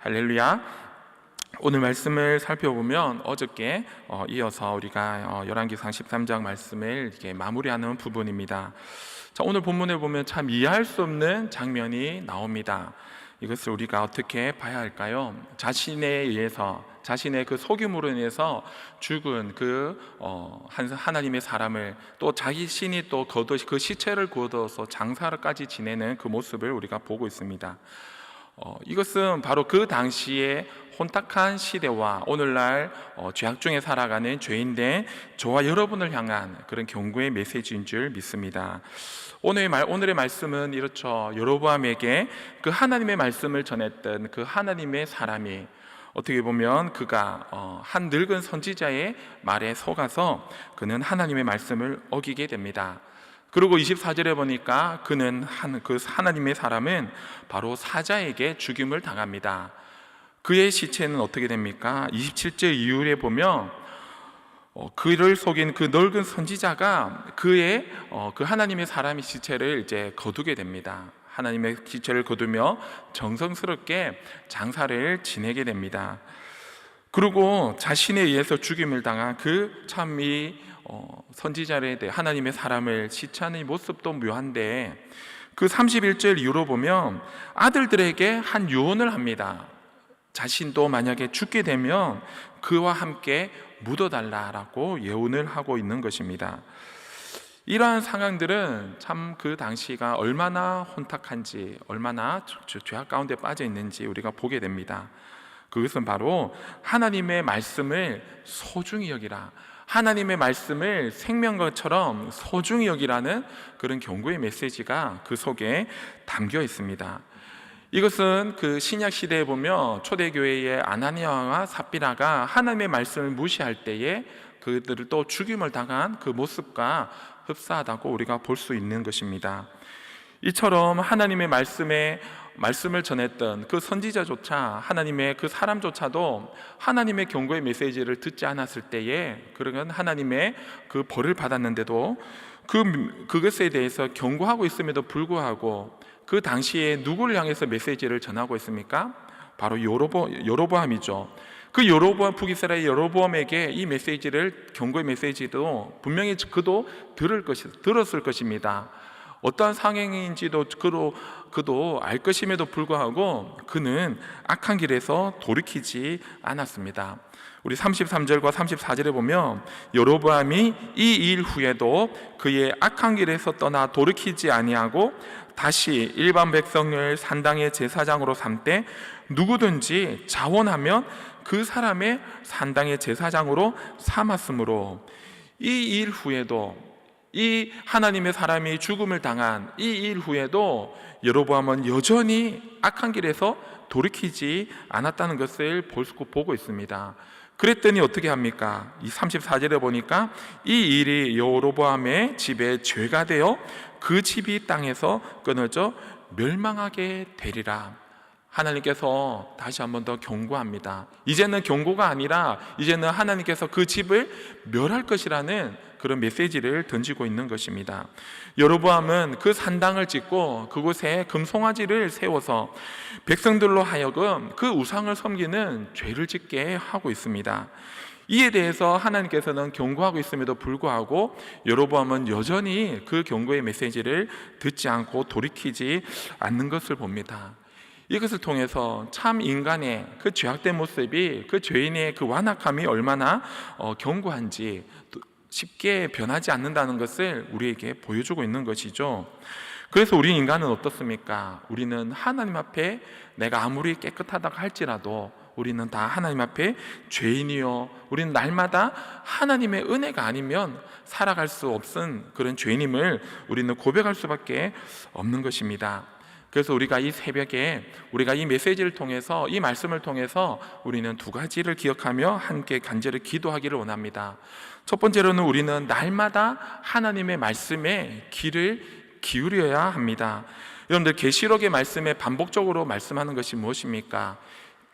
할렐루야. 오늘 말씀을 살펴보면 어저께 이어서 우리가 열왕기상 13장 말씀을 이렇게 마무리하는 부분입니다. 자, 오늘 본문에 보면 참 이해할 수 없는 장면이 나옵니다. 이것을 우리가 어떻게 봐야 할까요? 자신의 그 속임으로 인해서 죽은 하나님의 사람을 또 자기 신이 또 그 시체를 거둬서 장사까지 지내는 그 모습을 우리가 보고 있습니다. 이것은 바로 그 당시에 혼탁한 시대와 오늘날 죄악 중에 살아가는 죄인된 저와 여러분을 향한 그런 경고의 메시지인 줄 믿습니다. 오늘의 말씀은 이렇죠. 여로보암에게 그 하나님의 말씀을 전했던 그 하나님의 사람이 어떻게 보면 그가 한 늙은 선지자의 말에 속아서 그는 하나님의 말씀을 어기게 됩니다. 그리고 24절에 보니까 그 하나님의 사람은 바로 사자에게 죽임을 당합니다. 그의 시체는 어떻게 됩니까? 27절 이후에 보면 그를 속인 그 늙은 선지자가 그 하나님의 사람의 시체를 이제 거두게 됩니다. 하나님의 시체를 거두며 정성스럽게 장사를 지내게 됩니다. 그리고 자신에 의해서 죽임을 당한 선지자에 대해 하나님의 사람을 시체하는 모습도 묘한데, 그 31절 이후로 보면 아들들에게 한 유언을 합니다. 자신도 만약에 죽게 되면 그와 함께 묻어달라라고 예언을 하고 있는 것입니다. 이러한 상황들은 참 그 당시가 얼마나 혼탁한지, 얼마나 죄악 가운데 빠져 있는지 우리가 보게 됩니다. 그것은 바로 하나님의 말씀을 소중히 여기라, 하나님의 말씀을 생명과처럼 소중히 여기라는 그런 경고의 메시지가 그 속에 담겨 있습니다. 이것은 그 신약 시대에 보면 초대교회의 아나니아와 삽비라가 하나님의 말씀을 무시할 때에 그들을 또 죽임을 당한 그 모습과 흡사하다고 우리가 볼 수 있는 것입니다. 이처럼 하나님의 말씀을 전했던 그 선지자조차, 하나님의 그 사람조차도 하나님의 경고의 메시지를 듣지 않았을 때에 그러면 하나님의 그 벌을 받았는데도 그것에 대해서 경고하고 있음에도 불구하고 그 당시에 누구를 향해서 메시지를 전하고 있습니까? 바로 여로보암이죠. 그 여로보암, 북이스라엘 여로보암에게 이 경고의 메시지도 분명히 그도 들었을 것입니다. 어떠한 상황인지도 그도 알 것임에도 불구하고 그는 악한 길에서 돌이키지 않았습니다. 우리 33절과 34절에 보면 여로보암이 이 일 후에도 그의 악한 길에서 떠나 돌이키지 아니하고 다시 일반 백성을 산당의 제사장으로 삼되 누구든지 자원하면 그 사람의 산당의 제사장으로 삼았으므로, 이 일 후에도, 이 하나님의 사람이 죽음을 당한 이 일 후에도 여로보암은 여전히 악한 길에서 돌이키지 않았다는 것을 보고 있습니다. 그랬더니 어떻게 합니까? 이 34절에 보니까 이 일이 여로보암의 집에 죄가 되어 그 집이 땅에서 끊어져 멸망하게 되리라. 하나님께서 다시 한 번 더 경고합니다. 이제는 경고가 아니라 이제는 하나님께서 그 집을 멸할 것이라는 그런 메시지를 던지고 있는 것입니다. 여로보암은 그 산당을 짓고 그곳에 금송아지를 세워서 백성들로 하여금 그 우상을 섬기는 죄를 짓게 하고 있습니다. 이에 대해서 하나님께서는 경고하고 있음에도 불구하고 여로보암은 여전히 그 경고의 메시지를 듣지 않고 돌이키지 않는 것을 봅니다. 이것을 통해서 참 인간의 그 죄악된 모습이, 그 죄인의 그 완악함이 얼마나 견고한지 쉽게 변하지 않는다는 것을 우리에게 보여주고 있는 것이죠. 그래서 우리 인간은 어떻습니까? 우리는 하나님 앞에 내가 아무리 깨끗하다고 할지라도 우리는 다 하나님 앞에 죄인이요, 우리는 날마다 하나님의 은혜가 아니면 살아갈 수 없은 그런 죄인임을 우리는 고백할 수밖에 없는 것입니다. 그래서 우리가 이 새벽에 우리가 이 메시지를 통해서, 이 말씀을 통해서 우리는 두 가지를 기억하며 함께 간절히 기도하기를 원합니다. 첫 번째로는 우리는 날마다 하나님의 말씀에 귀를 기울여야 합니다. 여러분들, 계시록의 말씀에 반복적으로 말씀하는 것이 무엇입니까?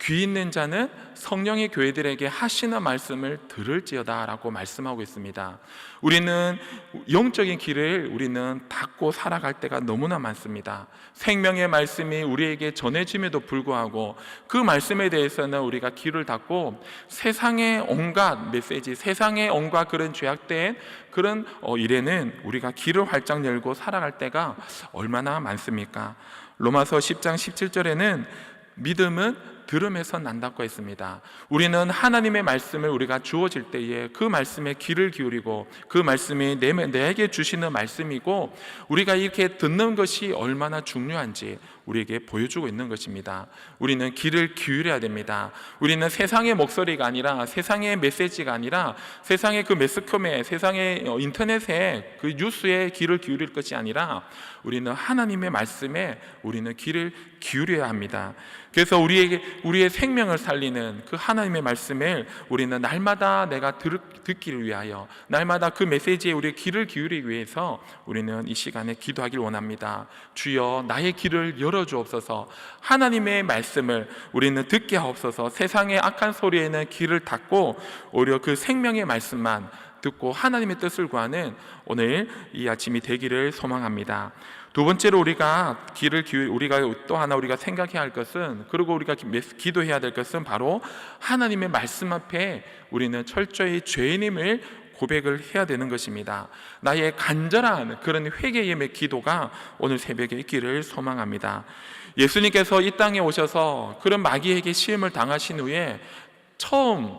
귀 있는 자는 성령의 교회들에게 하시는 말씀을 들을지어다 라고 말씀하고 있습니다. 우리는 영적인 길을 우리는 닫고 살아갈 때가 너무나 많습니다. 생명의 말씀이 우리에게 전해짐에도 불구하고 그 말씀에 대해서는 우리가 귀를 닫고 세상의 온갖 메시지, 세상의 온갖 그런 죄악된 그런 일에는 우리가 귀를 활짝 열고 살아갈 때가 얼마나 많습니까? 로마서 10장 17절에는 믿음은 들음에서 난다고 했습니다. 우리는 하나님의 말씀을 우리가 주어질 때에 그 말씀에 귀를 기울이고 그 말씀이 내게 주시는 말씀이고 우리가 이렇게 듣는 것이 얼마나 중요한지 우리에게 보여주고 있는 것입니다. 우리는 귀를 기울여야 됩니다. 우리는 세상의 목소리가 아니라 세상의 메시지가 아니라 세상의 그 매스컴에 세상의 인터넷에 그 뉴스에 귀를 기울일 것이 아니라 우리는 하나님의 말씀에 우리는 귀를 기울여야 합니다. 그래서 우리의 생명을 살리는 그 하나님의 말씀을 우리는 날마다 내가 듣기를 위하여 날마다 그 메시지에 우리의 귀를 기울이기 위해서 우리는 이 시간에 기도하길 원합니다. 주여 나의 귀를 열어주옵소서. 하나님의 말씀을 우리는 듣게 하옵소서. 세상의 악한 소리에는 귀를 닫고 오히려 그 생명의 말씀만 듣고 하나님의 뜻을 구하는 오늘 이 아침이 되기를 소망합니다. 두 번째로 우리가 또 하나 우리가 생각해야 할 것은, 그리고 우리가 기도해야 될 것은 바로 하나님의 말씀 앞에 우리는 철저히 죄인임을 고백을 해야 되는 것입니다. 나의 간절한 그런 회개의 기도가 오늘 새벽에 있기를 소망합니다. 예수님께서 이 땅에 오셔서 그런 마귀에게 시험을 당하신 후에 처음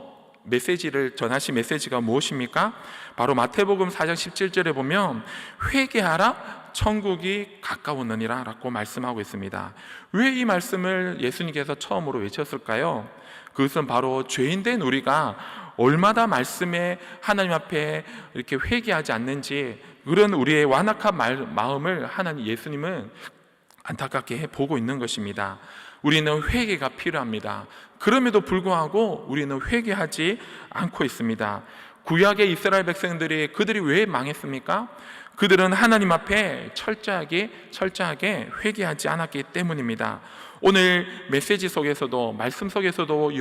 메시지를 전하신 메시지가 무엇입니까? 바로 마태복음 4장 17절에 보면 회개하라 천국이 가까웠느니라 라고 말씀하고 있습니다. 왜 이 말씀을 예수님께서 처음으로 외쳤을까요? 그것은 바로 죄인된 우리가 얼마나 말씀에 하나님 앞에 이렇게 회개하지 않는지, 그런 우리의 완악한 마음을 하나님 예수님은 안타깝게 보고 있는 것입니다. 우리는 회개가 필요합니다. 그럼에도 불구하고 우리는 회개하지 않고 있습니다. 구약의 이스라엘 백성들이 그들이 왜 망했습니까? 그들은 하나님 앞에 철저하게 회개하지 않았기 때문입니다. 오늘 메시지 속에서도 말씀 속에서도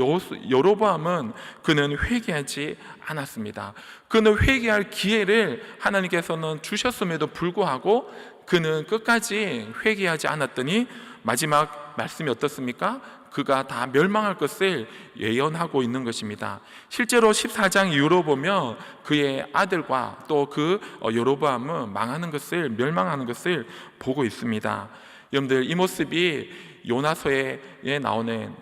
여로보암은 그는 회개하지 않았습니다. 그는 회개할 기회를 하나님께서는 주셨음에도 불구하고 그는 끝까지 회개하지 않았더니 마지막 말씀이 어떻습니까? 그가 다 멸망할 것을 예언하고 있는 것입니다. 실제로 14장 이후로 보면 그의 아들과 또 그 여로보암은 멸망하는 것을 보고 있습니다. 여러분들, 이 모습이 요나서에 나오는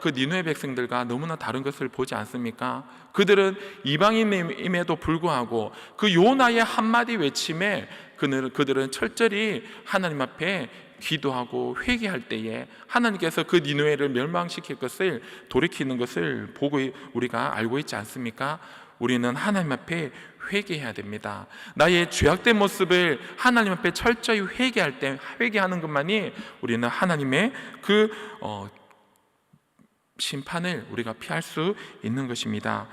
그 니느웨 백성들과 너무나 다른 것을 보지 않습니까? 그들은 이방인임에도 불구하고 그 요나의 한마디 외침에 그들은 철저히 하나님 앞에 기도하고 회개할 때에 하나님께서 그 니느웨를 멸망시킬 것을 돌이키는 것을 보고 우리가 알고 있지 않습니까? 우리는 하나님 앞에 회개해야 됩니다. 나의 죄악된 모습을 하나님 앞에 철저히 회개하는 것만이 우리는 하나님의 그 심판을 우리가 피할 수 있는 것입니다.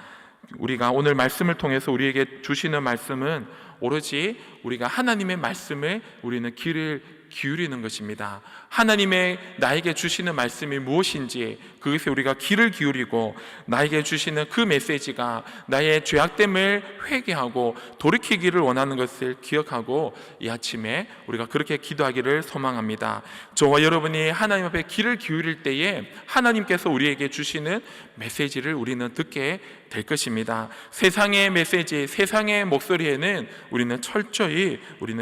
우리가 오늘 말씀을 통해서 우리에게 주시는 말씀은 오로지 우리가 하나님의 말씀에 우리는 귀를 기울이는 것입니다. 하나님의 나에게 주시는 말씀이 무엇인지 그것에 우리가 귀를 기울이고 나에게 주시는 그 메시지가 나의 죄악됨을 회개하고 돌이키기를 원하는 것을 기억하고 이 아침에 우리가 그렇게 기도하기를 소망합니다. 저와 여러분이 하나님 앞에 귀를 기울일 때에 하나님께서 우리에게 주시는 메시지를 우리는 듣게 될 것입니다. 세상의 메시지, 세상의 목소리에는 우리는 철저히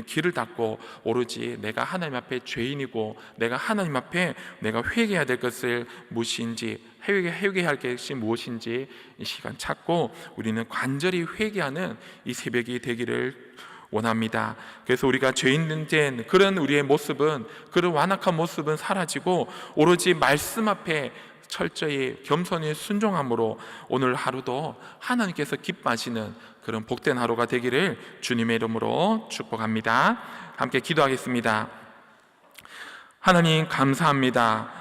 귀를 닫고 오로지 내가 하나님 앞에 죄인이고 내가 하나님 앞에 내가 회개해야 될 것을 무엇인지, 회개할 것이 무엇인지 이 시간 찾고 우리는 간절히 회개하는 이 새벽이 되기를 원합니다. 그래서 우리가 죄인된 그런 우리의 모습은, 그런 완악한 모습은 사라지고 오로지 말씀 앞에 철저히 겸손히 순종함으로 오늘 하루도 하나님께서 기뻐하시는 그런 복된 하루가 되기를 주님의 이름으로 축복합니다. 함께 기도하겠습니다. 하나님 감사합니다.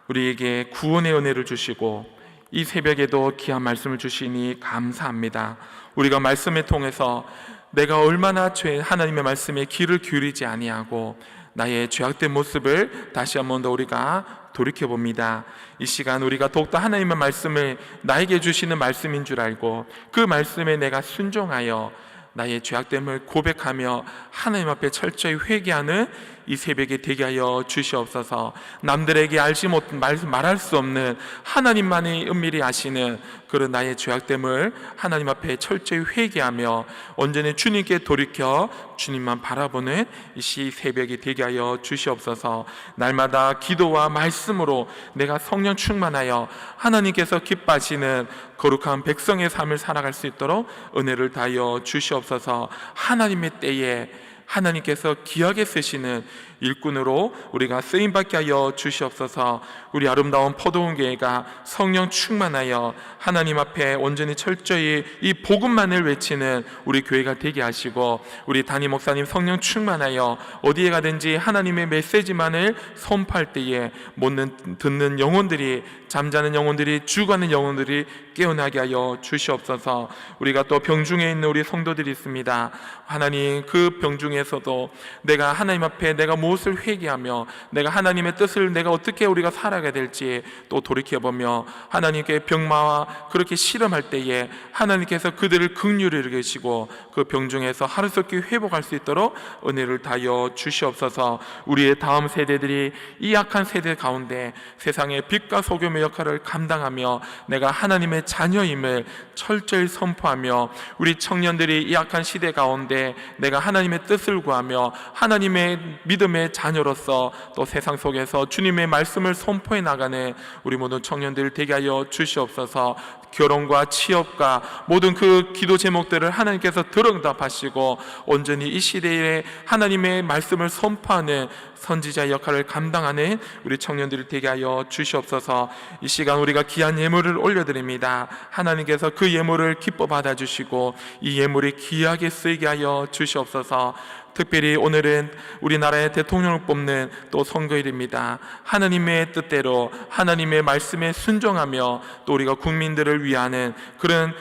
우리에게 구원의 은혜를 주시고 이 새벽에도 귀한 말씀을 주시니 감사합니다. 우리가 말씀을 통해서 내가 얼마나 하나님의 말씀에 귀를 기울이지 아니하고 나의 죄악된 모습을 다시 한 번 더 우리가 돌이켜봅니다. 이 시간 우리가 더욱더 하나님의 말씀을 나에게 주시는 말씀인 줄 알고 그 말씀에 내가 순종하여 나의 죄악됨을 고백하며 하나님 앞에 철저히 회개하는 이 새벽에 되게 하여 주시옵소서. 남들에게 알지 못 말할 수 없는 하나님만이 은밀히 아시는 그런 나의 죄악됨을 하나님 앞에 철저히 회개하며 온전히 주님께 돌이켜 주님만 바라보는 이 새벽이 되게 하여 주시옵소서. 날마다 기도와 말씀으로 내가 성령 충만하여 하나님께서 기뻐하시는 거룩한 백성의 삶을 살아갈 수 있도록 은혜를 다하여 주시옵소서. 하나님의 때에 하나님께서 귀하게 쓰시는 일꾼으로 우리가 쓰임받게 하여 주시옵소서. 우리 아름다운 포도원교회가 성령 충만하여 하나님 앞에 온전히 철저히 이 복음만을 외치는 우리 교회가 되게 하시고, 우리 담임 목사님 성령 충만하여 어디에 가든지 하나님의 메시지만을 선포할 때에 못 듣는 영혼들이, 잠자는 영혼들이, 죽어가는 영혼들이 깨어나게 하여 주시옵소서. 우리가 또 병중에 있는 우리 성도들이 있습니다. 하나님, 그 병중에서도 내가 하나님 앞에 내가 무엇을 회개하며 내가 하나님의 뜻을 내가 어떻게 우리가 살아가야 될지 또 돌이켜보며 하나님께 병마와 그렇게 실험할 때에 하나님께서 그들을 긍휼히 여기시고 그 병중에서 하루속히 회복할 수 있도록 은혜를 다하여 주시옵소서. 우리의 다음 세대들이 이 약한 세대 가운데 세상의 빛과 소금의 역할을 감당하며 내가 하나님의 자녀임을 철저히 선포하며, 우리 청년들이 이 약한 시대 가운데 내가 하나님의 뜻을 구하며 하나님의 믿음의 자녀로서 또 세상 속에서 주님의 말씀을 선포해 나가는 우리 모든 청년들 되게 하여 주시옵소서. 결혼과 취업과 모든 그 기도 제목들을 하나님께서 들응답하시고 온전히 이 시대에 하나님의 말씀을 선포하는 선지자 역할을 감당하는 우리 청년들이 되게 하여 주시옵소서. 이 시간 우리가 귀한 예물을 올려드립니다. 하나님께서 그 예물을 기뻐 받아주시고 이 예물이 귀하게 쓰이게 하여 주시옵소서. 특별히 오늘은 우리나라의 대통령을 뽑는 또 선거일입니다. 하나님의 뜻대로 하나님의 말씀에 순종하며 또 우리가 국민들을 위하는 그런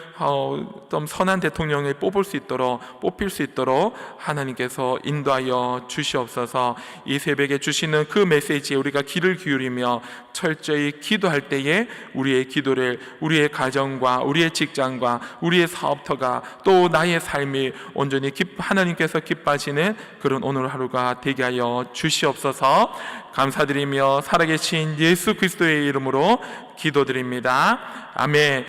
좀 선한 대통령을 뽑힐 수 있도록 하나님께서 인도하여 주시옵소서. 이 새벽에 주시는 그 메시지에 우리가 귀를 기울이며 철저히 기도할 때에 우리의 기도를 우리의 가정과 우리의 직장과 우리의 사업터가 또 나의 삶이 온전히 하나님께서 기뻐하시는 그런 오늘 하루가 되게 하여 주시옵소서. 감사드리며 살아계신 예수 그리스도의 이름으로 기도드립니다. 아멘.